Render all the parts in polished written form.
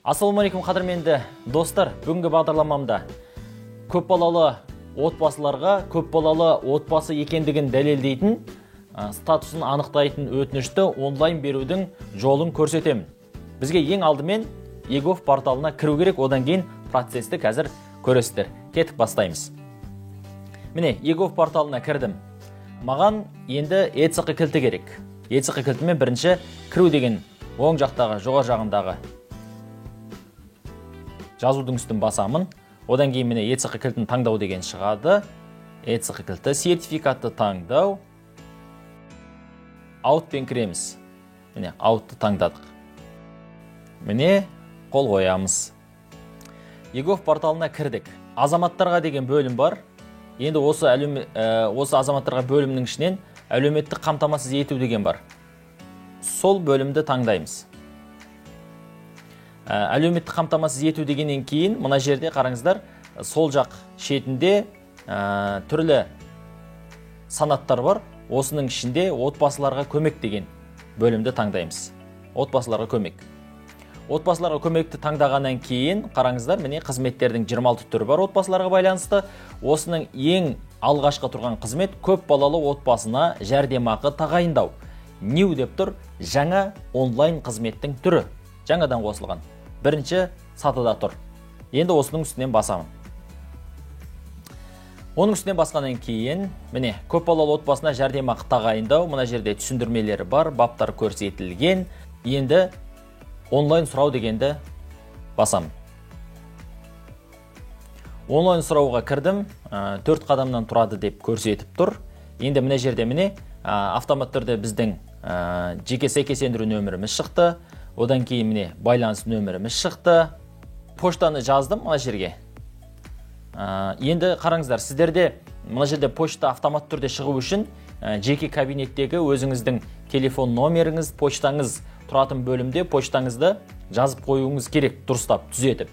Ассалаумағалейкум қадірменді достар, бүгінгі бағдарламамда көпбалалы отбасыларға көпбалалы отбасы екендігін дәлелдейтін, статусын анықтайтын өтінішті онлайн берудің жолын көрсетемін. Бізге ең алдымен егов порталына кіру керек, одан кейін процесті қазір көресіздер. Кетіп бастаймыз. Міне, егов порталына кірдім. Маған енді ECQ кілті керек. ECQ кілтімен бірінші кіру деген оң жақтағы, жоғар жағындағы жазудың үстін басамын. Одан кейін міне ECQ кілтін таңдау деген шығады. ECQ кілті, сертификатты таңдау. Аутпен кіреміз. Міне, аутты таңдадық. Міне, қол қоямыз. егов порталына кірдік. Азаматтарға деген бөлім бар. Енді осы азаматтарға бөлімнің ішінен әлеуметтік қамтамасыз ету деген бар. Сол бөлімді таңдаймыз. Әлеуметтік қамтамасыз ету дегеннен кейін, мына жерде қараңыздар, сол жақ шетінде түрлі санаттар бар. Осының ішінде отбасыларға көмек деген бөлімді таңдаймыз. Отбасыларға көмек. Отбасыларға көмекті таңдағаннан кейін, қараңыздар, міне қызметтердің 26 түрі бар отбасыларға байланысты. Осының ең алғашқы тұрған қызмет көп балалы отбасына жәрдемақы тағайындау. New деп тұр, жаңа онлайн қызметтің түрі. Жаңадан қосылған. Бірінші сатыда тұр. Енді осының үстінен басамын. Оның үстінен басқаннан кейін, міне, көп балалы отбасына жәрдемақы тағайындау, мына жерде түсіндірмелері бар, баптар көрсетілген. Енді онлайн сұрау дегенді басамын. Онлайн сұрауға кірдім, 4 қадамнан тұрады деп көрсетіп тұр. Енді мына жерде міне автомат түрде біздің жеке сәйкестендіру нөміріміз шықты. Одан кейін міне байланыс нөміріміз шықты. Поштаны жаздым мына жерге. Енді қараңыздар, сіздерде мына жерде почта автомат түрде шығу үшін жеке кабинеттегі өзіңіздің телефон номеріңіз, почтаңыз тұратын бөлімде почтаңызды жазып қоюыңыз керек, дұрыстап, түзетіп.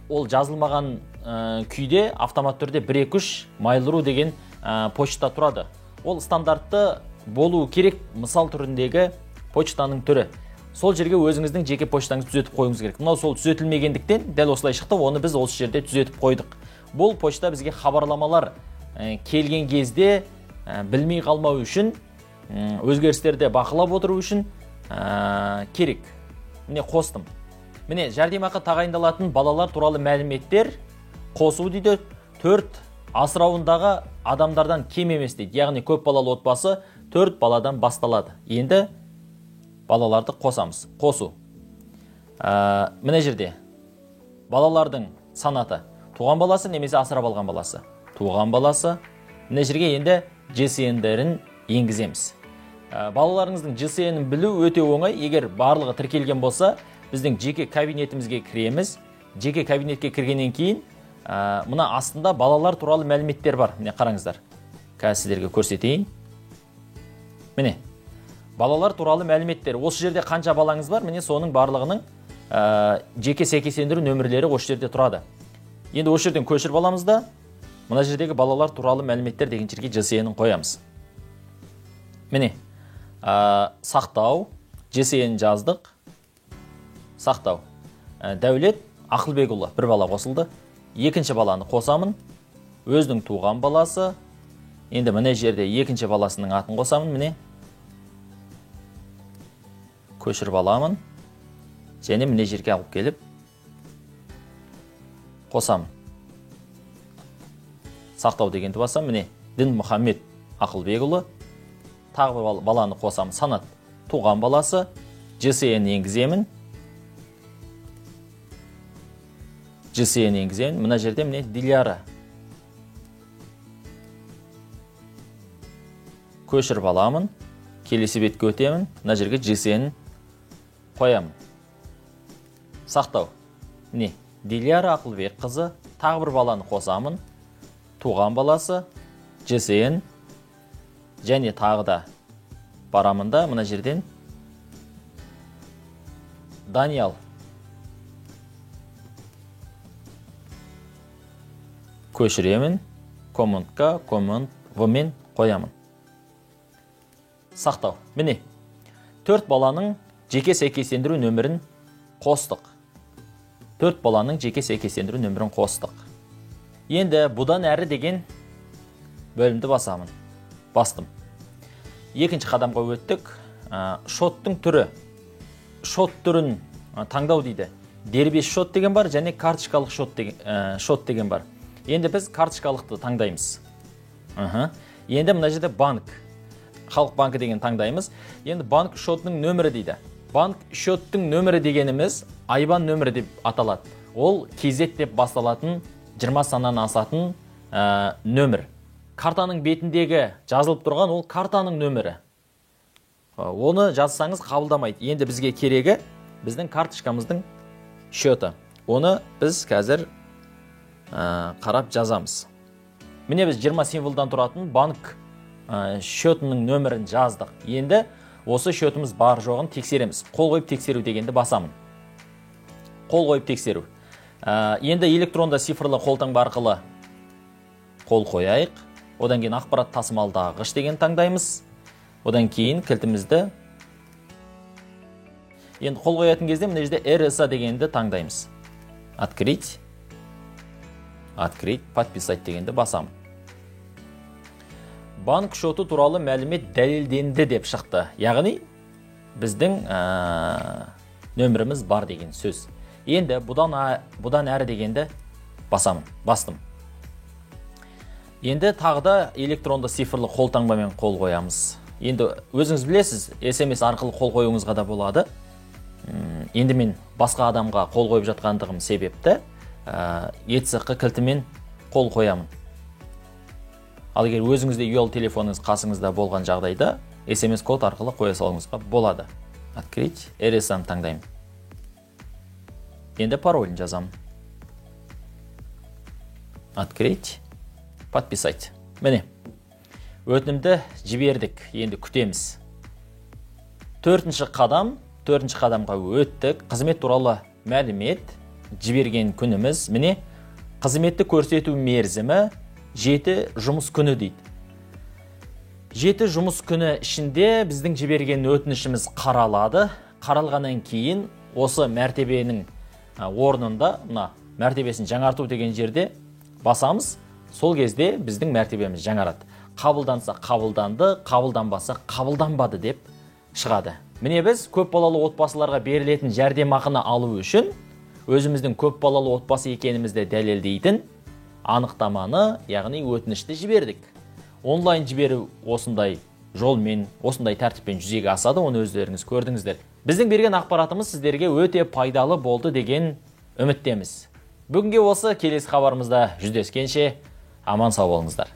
Ол жазылмаған күйде автомат түрде 123 Mail.ru деген почта тұрады. Ол стандартты болуы керек, мысал түріндегі почтаның түрі. Сол жерге өзіңіздің жеке почтаңызды түзетіп қойыңыз керек. Мынау сол түзетілмегендіктен дәл осылай шықты, оны біз осы жерде түзетіп қойдық. Бұл почта бізге хабарламалар келген кезде білмей қалмау үшін, өзгерістерді бақылап отыру үшін керек. Міне қостым. Міне жәрдемақы тағайындалатын балалар туралы мәліметтер қосу дейді. 4 асырауындағы адамдардан кем емес дейді. Яғни көп балалы отбасы 4 баладан басталады. Енді балаларды қосамыз. Қосу. Міне жерде балалардың санаты. Туған баласы немесе асырап алған баласы. Туған баласы. Міне жерге енді GSN-дерін енгіземіз. Балаларыңыздың GSN-ін білу өте оңай. Егер барлығы тіркелген болса, біздің жеке кабинетімізге кіреміз. Жеке кабинетке кіргеннен кейін, мына астында балалар туралы мәліметтер бар. Міне қараңыздар. Қазір сіздерге көрсетейін. Міне. Балалар туралы мәліметтер. Осы жерде қанша балаңыз бар? Міне соның барлығының жеке сәйкестендіру нөмірлері осы жерде тұрады. Енді осы жерден көшіріп аламыз да, мына жердегі балалар туралы мәліметтер деген жерге GSN-ін қоямыз. Міне, сақтау, GSN жаздық. Сақтау. Дәулет Ақылбекұлы бір бала қосылды. Екінші баланы қосамын. Өзінің туған баласы. Енді міне жерде екінші баласының атын қосамын. Міне. Көшіріп аламын. Және міне жерге алып келіп қосамын. Сақтау дегенді басам. Міне Дінмұхаммед Ақылбекұлы. Тағы баланы қосамын. Санат туған баласы. GSN енгіземін. GSN енгіземін. Мына жерде міне Диляра. Көшіріп аламын. Келесі бетке өтемін. Мына жерге GSN қоямын. Сақтау. Міне Диляра Ақылбек қызы. Тағы бір баланы қосамын. Туған баласы. GSN. Және тағы да барамын да мына жерден Даниял. Көшіремін. Комментқа, коммент вмен қоямын. Сақтау. Міне 4 баланың жеке сәйкестендіру нөмірін қостық. төрт баланың жеке сәйкестендіру нөмірін қостық. Енді бұдан әрі деген бөлімді басамын. Бастым. Екінші қадамға өттік. Шоттың түрі. Шот түрін таңдау дейді. Дербес шот деген бар, және карточкалық шот деген бар. Енді біз карточкалықты таңдаймыз. Енді мына жерде банк. Халық банкі деген таңдаймыз. Енді банк шотының нөмірі дейді. Банк шоттың нөмірі дегеніміз айбан нөмірі деп аталады. Ол кезет деп басталатын 20 саннан асатын нөмір. Картаның бетіндегі жазылып тұрған ол картаның нөмірі. Оны жазсаңыз қабылдамайды. Енді бізге керегі біздің карточкамыздың шоты. Оны біз қазір қарап жазамыз. Міне біз 20 символдан тұратын банк шотының нөмірін жаздық. Енді осы шотымыз бар жоғын тексереміз. Қол қойып тексеру дегенді басамын. Қол қойып тексеру. Енді электронда цифрлы қолтаңба арқылы қол қояйық. Одан кейін ақпарат тасымалдағыш деген таңдаймыз. Одан кейін кілтімізді. Енді қол қоятын кезде мына жерде RSA дегенді таңдаймыз. Открыть, подписать дегенді басамын. Банк шоты туралы мәлімет дәлелденді деп шықты. Яғни біздің нөміріміз бар деген сөз. Енді бұдан әрі дегенді бастым. Енді тағы да электронды цифрлы қолтаңбамен қол қоямыз. Енді өзіңіз білесіз, SMS арқылы қол қоюыңызға да болады. Енді мен басқа адамға қол қойып жатқандығым себепті ETSQ кілтімен қол қоямын. Ал егер өзіңізде ұялы телефоныңыз қасыңызда болған жағдайда SMS код арқылы қоя салуыңызға болады. Открыть, RSA-ны таңдаймын. Енді паролін жазамын. Открыть, подписать. Міне, өтінімді жібердік, енді күтеміз. Төртінші қадамға өттік. Қызмет туралы мәлімет жіберген күніміз. Міне, қызметті көрсету мерзімі 7 жұмыс күні дейді. 7 жұмыс күні ішінде біздің жіберген өтінішіміз қаралады. Қаралғаннан кейін осы мәртебенің орнында, мәртебесін жаңарту деген жерде басамыз. Сол кезде біздің мәртебеміз жаңарады. Қабылданса қабылданды, қабылданбаса қабылданбады деп шығады. Міне біз көп балалы отбасыларға берілетін жәрдемақыны алу үшін өзіміздің көп балалы отбасы екенімізді дәлелдейтін анықтаманы, яғни өтінішті жібердік. Онлайн жіберу осындай жолмен, осындай тәртіппен жүзеге асады, оны өздеріңіз көрдіңіздер. Біздің берген ақпаратымыз сіздерге өте пайдалы болды деген үміттеміз. Бүгінге осы, келесі хабарымызда жүздескенше аман сау болыңыздар.